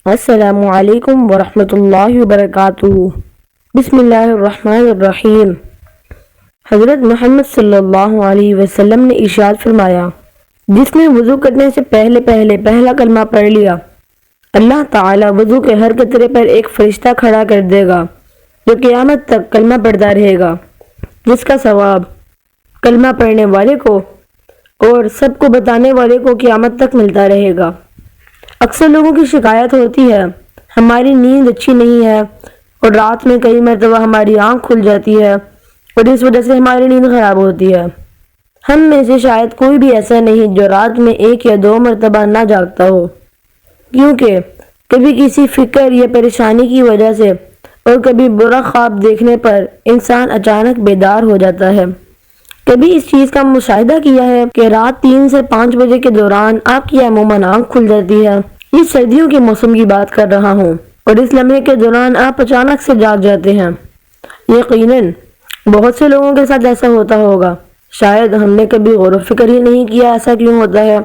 السلام علیکم ورحمۃ اللہ وبرکاتہ۔ بسم اللہ الرحمن الرحیم۔ حضرت محمد صلی اللہ علیہ وسلم نے ارشاد فرمایا، جس نے وضو کرنے سے پہلے پہلا کلمہ پڑھ لیا، اللہ تعالیٰ وضو کے ہر قطرے پر ایک فرشتہ کھڑا کر دے گا جو قیامت تک کلمہ پڑھتا رہے گا، جس کا ثواب کلمہ پڑھنے والے کو اور سب کو بتانے والے کو قیامت تک ملتا رہے گا۔ اکثر لوگوں کی شکایت ہوتی ہے، ہماری نیند اچھی نہیں ہے اور رات میں کئی مرتبہ ہماری آنکھ کھل جاتی ہے اور اس وجہ سے ہماری نیند خراب ہوتی ہے۔ ہم میں سے شاید کوئی بھی ایسا نہیں جو رات میں 1 یا 2 مرتبہ نہ جاگتا ہو، کیونکہ کبھی کسی فکر یا پریشانی کی وجہ سے اور کبھی برا خواب دیکھنے پر انسان اچانک بیدار ہو جاتا ہے۔ کبھی اس چیز کا مشاہدہ کیا ہے کہ رات 3 سے 5 بجے کے دوران آپ کی عموماً آنکھ کھل جاتی ہے۔ یہ سردیوں کے موسم کی بات کر رہا ہوں اور اس لمحے کے دوران آپ اچانک سے جاگ جاتے ہیں۔ یقیناً بہت سے لوگوں کے ساتھ ایسا ہوتا ہوگا، شاید ہم نے کبھی غور و فکر ہی نہیں کیا ایسا کیوں ہوتا ہے،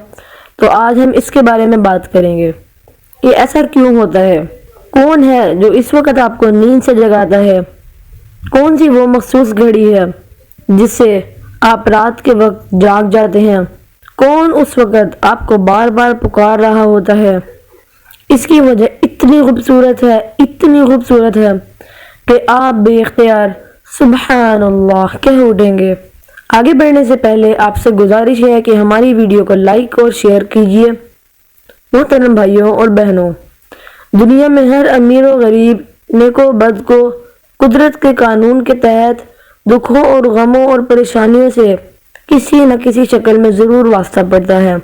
تو آج ہم اس کے بارے میں بات کریں گے کہ ایسا کیوں ہوتا ہے۔ کون ہے جو اس وقت آپ کو نیند سے جگاتا ہے؟ کون سی وہ مخصوص گھڑی ہے جس سے آپ رات کے وقت جاگ جاتے ہیں؟ کون اس وقت آپ کو بار بار پکار رہا ہوتا ہے؟ اس کی وجہ اتنی خوبصورت ہے کہ آپ بے اختیار سبحان اللہ کہہ اٹھیں گے۔ آگے بڑھنے سے پہلے آپ سے گزارش ہے کہ ہماری ویڈیو کو لائک اور شیئر کیجیے۔ محترم بھائیوں اور بہنوں، دنیا میں ہر امیر و غریب، نیک و بد کو قدرت کے قانون کے تحت دکھوں اور غموں اور پریشانیوں سے کسی نہ کسی شکل میں ضرور واسطہ پڑتا ہے،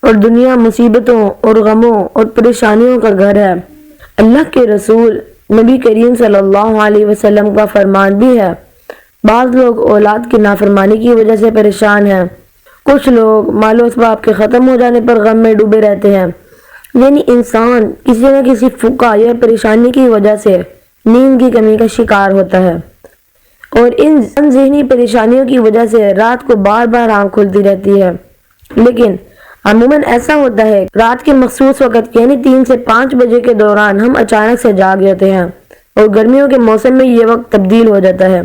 اور دنیا مصیبتوں اور غموں اور پریشانیوں کا گھر ہے۔ اللہ کے رسول نبی کریم صلی اللہ علیہ وسلم کا فرمان بھی ہے، بعض لوگ اولاد کی نافرمانی کی وجہ سے پریشان ہیں، کچھ لوگ مال و اسباب کے ختم ہو جانے پر غم میں ڈوبے رہتے ہیں۔ یعنی انسان کسی نہ کسی فقہ یا پریشانی کی وجہ سے نیند کی کمی کا شکار ہوتا ہے، اور ان ذہنی پریشانیوں کی وجہ سے رات کو بار بار آنکھ کھلتی رہتی ہے۔ لیکن عموماً ایسا ہوتا ہے رات کے مخصوص وقت یعنی 3 سے 5 بجے کے دوران ہم اچانک سے جاگ جاتے ہیں، اور گرمیوں کے موسم میں یہ وقت تبدیل ہو جاتا ہے۔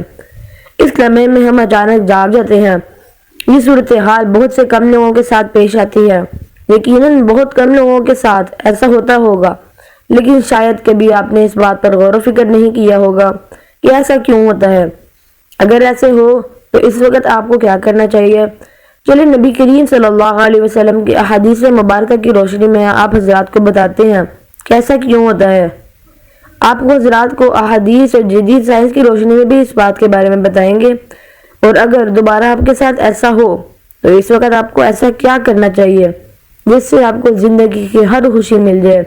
اس لمحے میں ہم اچانک جاگ جاتے ہیں۔ یہ صورتحال بہت سے کم لوگوں کے ساتھ پیش آتی ہے۔ یقیناً بہت کم لوگوں کے ساتھ ایسا ہوتا ہوگا، لیکن شاید کبھی آپ نے اس بات پر غور و فکر نہیں کیا ہوگا کہ ایسا کیوں ہوتا ہے۔ اگر ایسے ہو تو اس وقت آپ کو کیا کرنا چاہیے؟ چلے نبی کریم صلی اللہ علیہ وسلم کی احادیث مبارکہ کی روشنی میں آپ حضرات کو بتاتے ہیں کہ ایسا کیوں ہوتا ہے۔ آپ کو حضرات کو احادیث اور جدید سائنس کی روشنی میں بھی اس بات کے بارے میں بتائیں گے، اور اگر دوبارہ آپ کے ساتھ ایسا ہو تو اس وقت آپ کو ایسا کیا کرنا چاہیے جس سے آپ کو زندگی کی ہر خوشی مل جائے۔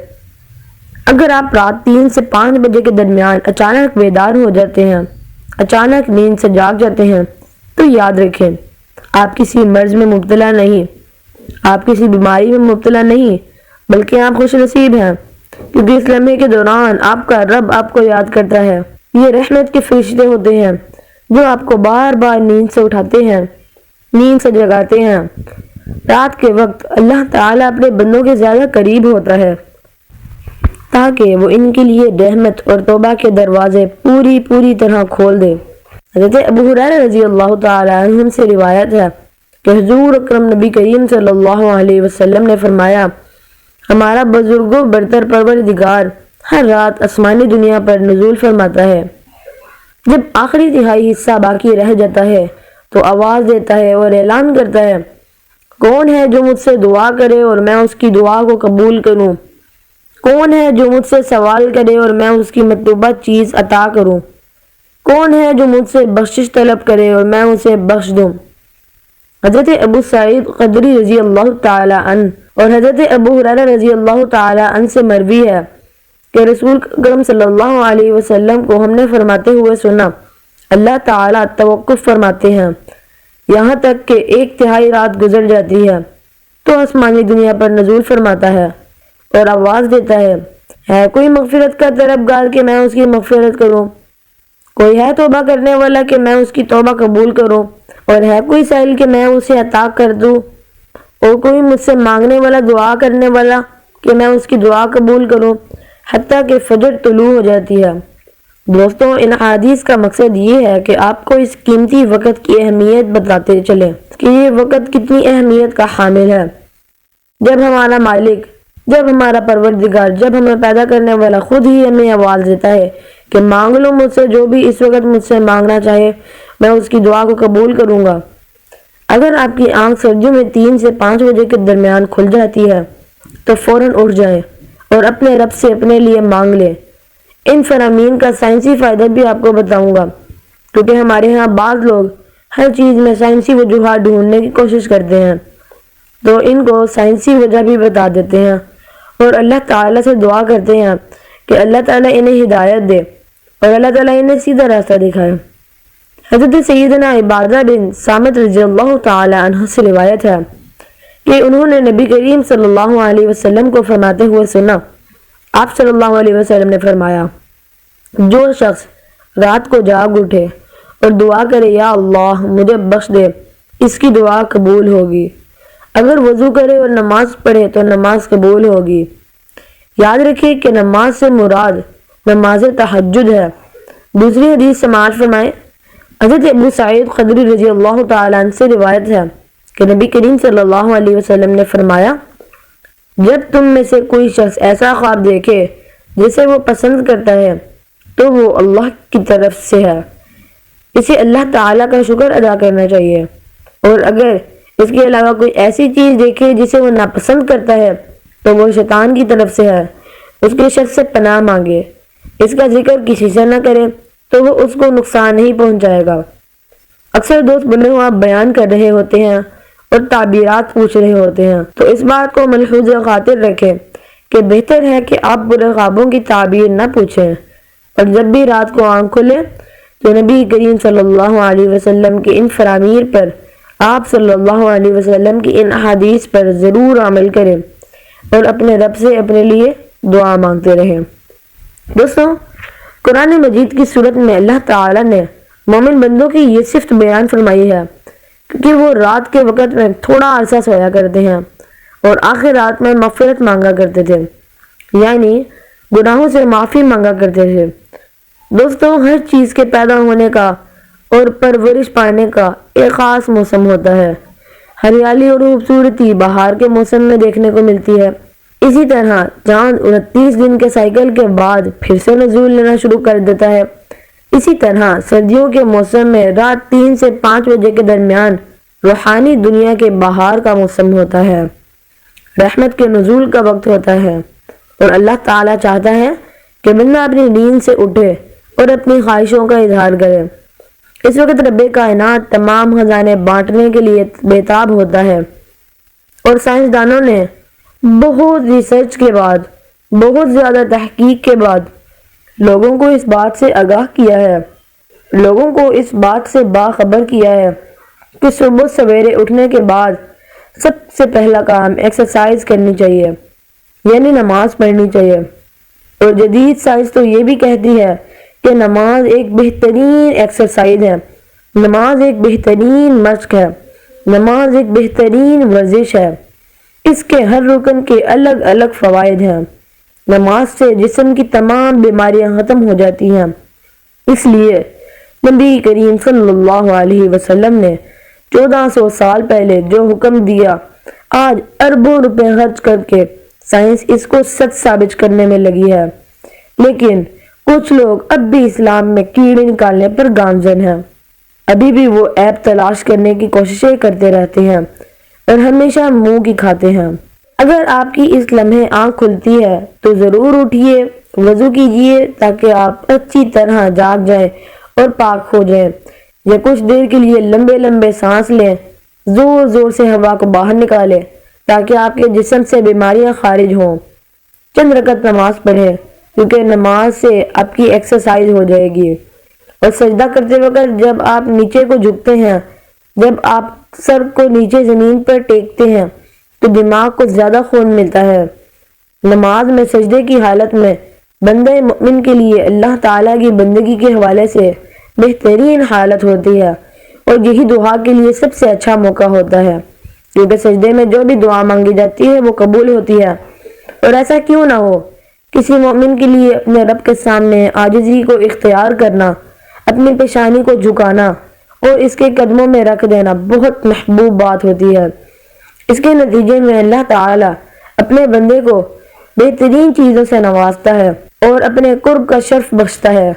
اگر آپ رات 3 سے 5 بجے کے درمیان اچانک بیدار ہو جاتے ہیں، اچانک نیند سے جاگ جاتے ہیں، تو یاد رکھیں آپ کسی مرض میں مبتلا نہیں، آپ کسی بیماری میں مبتلا نہیں، بلکہ آپ خوش نصیب ہیں، کیونکہ اس لمحے کے دوران آپ کا رب آپ کو یاد کرتا ہے۔ یہ رحمت کے فرشتے ہوتے ہیں جو آپ کو بار بار نیند سے اٹھاتے ہیں، نیند سے جگاتے ہیں۔ رات کے وقت اللہ تعالیٰ اپنے بندوں کے زیادہ قریب ہوتا ہے تاکہ وہ ان کے لیے رحمت اور توبہ کے دروازے پوری طرح کھول دے۔ حضرت ابو ہریرہ رضی اللہ تعالی عنہ سے روایت ہے کہ حضور اکرم نبی کریم صلی اللہ علیہ وسلم نے فرمایا، ہمارا بزرگ و برتر پروردگار ہر رات آسمانی دنیا پر نزول فرماتا ہے۔ جب آخری تہائی حصہ باقی رہ جاتا ہے تو آواز دیتا ہے اور اعلان کرتا ہے، کون ہے جو مجھ سے دعا کرے اور میں اس کی دعا کو قبول کروں؟ کون ہے جو مجھ سے سوال کرے اور میں اس کی مطلوبہ چیز عطا کروں؟ کون ہے جو مجھ سے بخشش طلب کرے اور میں اسے بخش دوں؟ حضرت ابو سعید خدری رضی اللہ تعالی عنہ اور حضرت ابو ہریرہ رضی اللہ تعالی عنہ سے مروی ہے کہ رسول اکرم صلی اللہ علیہ وسلم کو ہم نے فرماتے ہوئے سنا، اللہ تعالیٰ توقف فرماتے ہیں یہاں تک کہ 1/3 رات گزر جاتی ہے تو آسمانی دنیا پر نزول فرماتا ہے اور آواز دیتا ہے کوئی مغفرت کا طلبگار کہ میں اس کی مغفرت کروں؟ کوئی ہے توبہ کرنے والا کہ میں اس کی توبہ قبول کروں؟ اور ہے کوئی سائل کہ میں اسے عطا کر دوں؟ اور کوئی مجھ سے مانگنے والا، دعا کرنے والا کہ میں اس کی دعا قبول کروں؟ حتیٰ کہ فجر طلوع ہو جاتی ہے۔ دوستوں، ان احادیث کا مقصد یہ ہے کہ آپ کو اس قیمتی وقت کی اہمیت بتاتے چلیں کہ یہ وقت کتنی اہمیت کا حامل ہے۔ جب ہمارا مالک، جب ہمارا پروردگار، جب ہمیں پیدا کرنے والا خود ہی ہمیں آواز دیتا ہے کہ مانگ لو مجھ سے جو بھی اس وقت مجھ سے مانگنا چاہے، میں اس کی دعا کو قبول کروں گا۔ اگر آپ کی آنکھ سردیوں میں 3 سے 5 بجے کے درمیان کھل جاتی ہے تو فوراً اٹھ جائیں اور اپنے رب سے اپنے لیے مانگ لیں۔ ان فرامین کا سائنسی فائدہ بھی آپ کو بتاؤں گا، کیونکہ ہمارے ہاں بعض لوگ ہر چیز میں سائنسی وجوہات ڈھونڈنے کی کوشش کرتے ہیں، تو ان کو سائنسی وجہ بھی بتا دیتے ہیں اور اللہ تعالیٰ سے دعا کرتے ہیں کہ اللہ تعالیٰ انہیں ہدایت دے اور اللہ تعالیٰ انہیں سیدھا راستہ دکھائے۔ حضرت سیدنا عبادہ بن صامت رضی اللہ تعالی عنہ سے روایت ہے کہ انہوں نے نبی کریم صلی اللہ علیہ وسلم کو فرماتے ہوئے سنا۔ آپ صلی اللہ علیہ وسلم نے فرمایا، جو شخص رات کو جاگ اٹھے اور دعا کرے یا اللہ مجھے بخش دے، اس کی دعا قبول ہوگی۔ اگر وضو کرے اور نماز پڑھے تو نماز قبول ہوگی۔ یاد رکھیں کہ نماز سے مراد نماز تہجد ہے۔ دوسری حدیث سماعت فرمائیں۔ حضرت ابو سعید خدری رضی اللہ تعالیٰ عنہ سے روایت ہے کہ نبی کریم صلی اللہ علیہ وسلم نے فرمایا، جب تم میں سے کوئی شخص ایسا خواب دیکھے جسے وہ پسند کرتا ہے تو وہ اللہ کی طرف سے ہے، اسے اللہ تعالیٰ کا شکر ادا کرنا چاہیے، اور اگر اس کے علاوہ کوئی ایسی چیز دیکھے جسے وہ ناپسند کرتا ہے تو وہ شیطان کی طرف سے ہے، اس کے شر سے پناہ مانگے، اس کا ذکر کسی سے نہ کرے تو وہ اس کو نقصان نہیں پہنچائے گا۔ اکثر دوست بنے ہوا بیان کر رہے ہوتے ہیں اور تعبیرات پوچھ رہے ہوتے ہیں، تو اس بات کو ملحوظ خاطر رکھیں کہ بہتر ہے کہ آپ برے خوابوں کی تعبیر نہ پوچھیں، اور جب بھی رات کو آنکھ کھلے تو نبی کریم صلی اللہ علیہ وسلم کی ان فرامین پر، آپ صلی اللہ علیہ وسلم کی ان احادیث پر ضرور عمل کریں اور اپنے رب سے اپنے لیے دعا مانگتے رہیں۔ دوستوں، قرآن مجید کی صورت میں اللہ تعالیٰ نے مومن بندوں کی یہ صفت بیان فرمائی ہے کہ وہ رات کے وقت میں تھوڑا عرصہ سویا کرتے ہیں اور آخر رات میں مغفرت مانگا کرتے تھے، یعنی گناہوں سے معافی مانگا کرتے تھے۔ دوستوں، ہر چیز کے پیدا ہونے کا اور پرورش پانے کا ایک خاص موسم ہوتا ہے۔ ہریالی اور خوبصورتی بہار کے موسم میں دیکھنے کو ملتی ہے۔ اسی طرح چاند 29 دن کے سائیکل کے بعد پھر سے نزول لینا شروع کر دیتا ہے۔ اسی طرح سردیوں کے موسم میں رات 3 سے 5 بجے کے درمیان روحانی دنیا کے بہار کا موسم ہوتا ہے، رحمت کے نزول کا وقت ہوتا ہے، اور اللہ تعالیٰ چاہتا ہے کہ بندہ اپنی نیند سے اٹھے اور اپنی خواہشوں کا اظہار کرے۔ اس وقت رب کائنات تمام خزانے بانٹنے کے لیے بےتاب ہوتا ہے، اور سائنسدانوں نے بہت ریسرچ کے بعد، بہت زیادہ تحقیق کے بعد لوگوں کو اس بات سے آگاہ کیا ہے، لوگوں کو اس بات سے باخبر کیا ہے کہ صبح سویرے اٹھنے کے بعد سب سے پہلا کام ایکسرسائز کرنی چاہیے، یعنی نماز پڑھنی چاہیے۔ اور جدید سائنس تو یہ بھی کہتی ہے کہ نماز ایک بہترین ایکسرسائز ہے، نماز ایک بہترین مشق ہے، نماز ایک بہترین ورزش ہے۔ اس کے ہر رکن کے الگ الگ فوائد ہیں۔ نماز سے جسم کی تمام بیماریاں ختم ہو جاتی ہیں۔ اس لیے نبی کریم صلی اللہ علیہ وسلم نے 1400 سال پہلے جو حکم دیا، آج اربوں روپے خرچ کر کے سائنس اس کو سچ ثابت کرنے میں لگی ہے، لیکن کچھ لوگ اب بھی اسلام میں کیڑے نکالنے پر گامزن ہیں، ابھی بھی وہ عیب تلاش کرنے کی کوششیں کرتے رہتے ہیں اور ہمیشہ منہ کی کھاتے ہیں۔ اگر آپ کی اس لمحے آنکھ کھلتی ہے تو ضرور اٹھیے، وضو کیجیے تاکہ آپ اچھی طرح جاگ جائیں اور پاک ہو جائیں، یا کچھ دیر کے لیے لمبے لمبے سانس لیں، زور زور سے ہوا کو باہر نکالیں تاکہ آپ کے جسم سے بیماریاں خارج ہوں۔ چند رکعت نماز پڑھیں، کیونکہ نماز سے آپ کی ایکسرسائز ہو جائے گی۔ اور سجدہ کرتے وقت جب آپ نیچے کو جھکتے ہیں، جب آپ سر کو نیچے زمین پر ٹیکتے ہیں تو دماغ کو زیادہ خون ملتا ہے۔ نماز میں سجدے کی حالت میں بندہ مومن کے لیے اللہ تعالیٰ کی بندگی کے حوالے سے بہترین حالت ہوتی ہے، اور یہی دعا کے لیے سب سے اچھا موقع ہوتا ہے، کیونکہ سجدے میں جو بھی دعا مانگی جاتی ہے وہ قبول ہوتی ہے۔ اور ایسا کیوں نہ ہو کسی مومن کے لیے اپنے رب کے سامنے عاجزی کو اختیار کرنا، اپنی پیشانی کو جھکانا اور اس کے قدموں میں رکھ دینا بہت محبوب بات ہوتی ہے۔ اس کے نتیجے میں اللہ تعالیٰ اپنے بندے کو بہترین چیزوں سے نوازتا ہے اور اپنے قرب کا شرف بخشتا ہے۔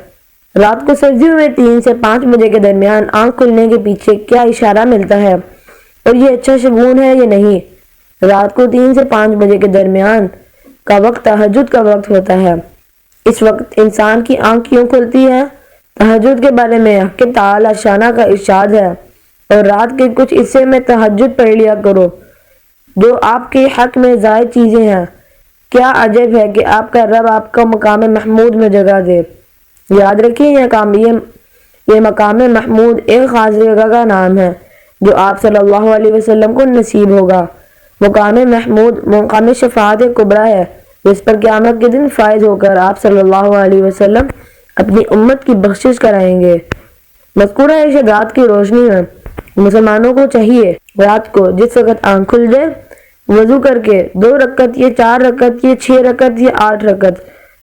رات کو سردیوں میں 3 سے 5 بجے کے درمیان آنکھ کھلنے کے پیچھے کیا اشارہ ملتا ہے اور یہ اچھا شگون ہے یا نہیں؟ رات کو 3 سے 5 بجے کے درمیان کا وقت تہجد کا وقت ہوتا ہے۔ اس وقت انسان کی آنکھ کیوں کھلتی ہے؟ تہجد کے بارے میں کہ تعالی شانہ کا ارشاد ہے، اور رات کے کچھ حصے میں تہجد پڑھ لیا کرو جو آپ کے حق میں زائد چیزیں ہیں۔ کیا عجب ہے کہ آپ کا رب آپ کو مقام محمود میں جگہ دے۔ یاد رکھیں یہ مقام محمود ایک خاص جگہ کا نام ہے جو آپ صلی اللہ علیہ وسلم کو نصیب ہوگا۔ مقام محمود مقام شفاعت کبریٰ ہے جس پر قیامت کے دن فائز ہو کر آپ صلی اللہ علیہ وسلم اپنی امت کی بخشش کرائیں گے۔ مذکورہ ارشادات کی روشنی میں مسلمانوں کو چاہیے رات کو جس وقت آنکھ کھل جائے وضو کر کے 2 رکعت یا 4 رکعت یا 6 رکعت یا 8 رکعت